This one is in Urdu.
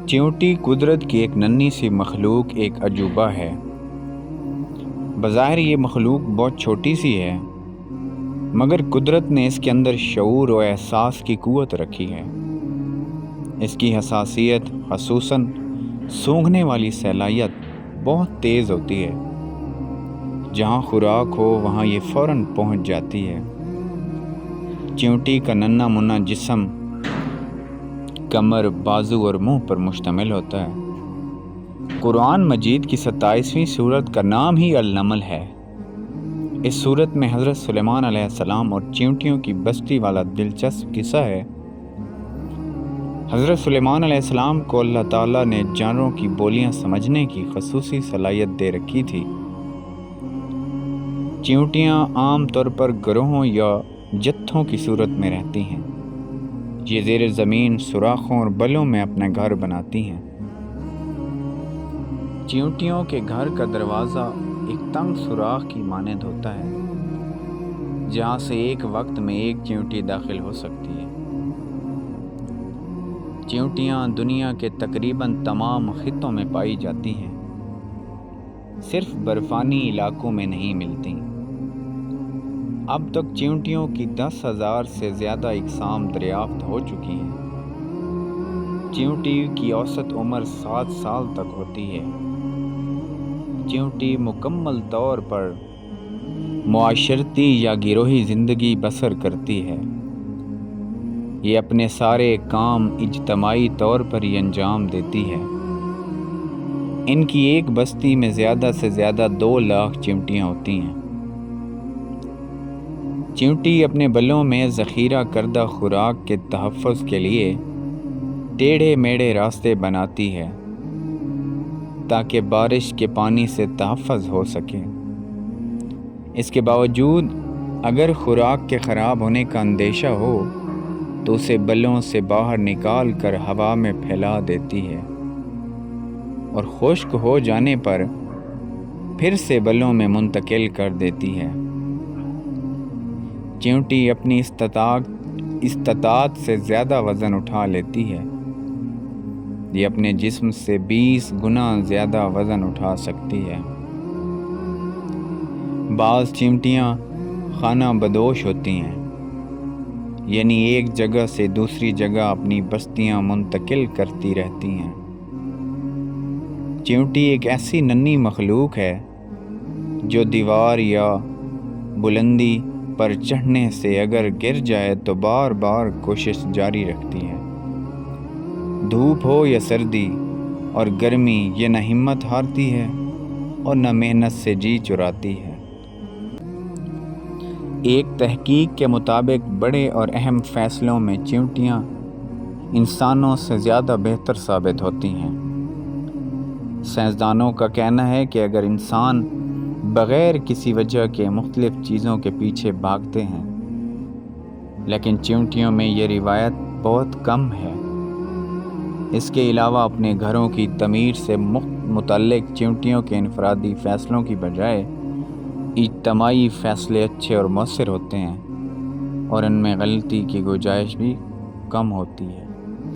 چیونٹی قدرت کی ایک ننھی سی مخلوق، ایک عجوبہ ہے۔ بظاہر یہ مخلوق بہت چھوٹی سی ہے، مگر قدرت نے اس کے اندر شعور و احساس کی قوت رکھی ہے۔ اس کی حساسیت، خصوصاً سونگھنے والی صلاحیت بہت تیز ہوتی ہے۔ جہاں خوراک ہو وہاں یہ فوراً پہنچ جاتی ہے۔ چیونٹی کا ننھا منھا جسم کمر، بازو اور منہ پر مشتمل ہوتا ہے۔ قرآن مجید کی 27ویں سورت کا نام ہی النمل ہے۔ اس سورت میں حضرت سلیمان علیہ السلام اور چیونٹیوں کی بستی والا دلچسپ قصہ ہے۔ حضرت سلیمان علیہ السلام کو اللہ تعالیٰ نے جانوروں کی بولیاں سمجھنے کی خصوصی صلاحیت دے رکھی تھی۔ چیونٹیاں عام طور پر گروہوں یا جتھوں کی صورت میں رہتی ہیں۔ یہ زیر زمین سوراخوں اور بلوں میں اپنا گھر بناتی ہیں۔ چیونٹیوں کے گھر کا دروازہ ایک تنگ سوراخ کی مانند ہوتا ہے، جہاں سے ایک وقت میں ایک چیونٹی داخل ہو سکتی ہے۔ چیونٹیاں دنیا کے تقریباً تمام خطوں میں پائی جاتی ہیں، صرف برفانی علاقوں میں نہیں ملتی۔ اب تک چیونٹیوں کی 10,000 سے زیادہ اقسام دریافت ہو چکی ہیں۔ چیونٹی کی اوسط عمر 7 سال تک ہوتی ہے۔ چیونٹی مکمل طور پر معاشرتی یا گروہی زندگی بسر کرتی ہے۔ یہ اپنے سارے کام اجتماعی طور پر ہی انجام دیتی ہے۔ ان کی ایک بستی میں زیادہ سے زیادہ 2 لاکھ چیونٹیاں ہوتی ہیں۔ چیونٹی اپنے بلوں میں ذخیرہ کردہ خوراک کے تحفظ کے لیے ٹیڑھے میڑھے راستے بناتی ہے تاکہ بارش کے پانی سے تحفظ ہو سکے۔ اس کے باوجود اگر خوراک کے خراب ہونے کا اندیشہ ہو تو اسے بلوں سے باہر نکال کر ہوا میں پھیلا دیتی ہے، اور خشک ہو جانے پر پھر سے بلوں میں منتقل کر دیتی ہے۔ چیونٹی اپنی استطاعت سے زیادہ وزن اٹھا لیتی ہے۔ یہ اپنے جسم سے 20 گنا زیادہ وزن اٹھا سکتی ہے۔ بعض چیونٹیاں خانہ بدوش ہوتی ہیں، یعنی ایک جگہ سے دوسری جگہ اپنی بستیاں منتقل کرتی رہتی ہیں۔ چیونٹی ایک ایسی ننھی مخلوق ہے جو دیوار یا بلندی پر چڑھنے سے اگر گر جائے تو بار بار کوشش جاری رکھتی ہے۔ دھوپ ہو یا سردی اور گرمی، یہ نہ ہمت ہارتی ہے اور نہ محنت سے جی چراتی ہے۔ ایک تحقیق کے مطابق بڑے اور اہم فیصلوں میں چیونٹیاں انسانوں سے زیادہ بہتر ثابت ہوتی ہیں۔ سائنسدانوں کا کہنا ہے کہ اگر انسان بغیر کسی وجہ کے مختلف چیزوں کے پیچھے بھاگتے ہیں، لیکن چیونٹیوں میں یہ روایت بہت کم ہے۔ اس کے علاوہ اپنے گھروں کی تعمیر سے متعلق چیونٹیوں کے انفرادی فیصلوں کی بجائے اجتماعی فیصلے اچھے اور مؤثر ہوتے ہیں، اور ان میں غلطی کی گنجائش بھی کم ہوتی ہے۔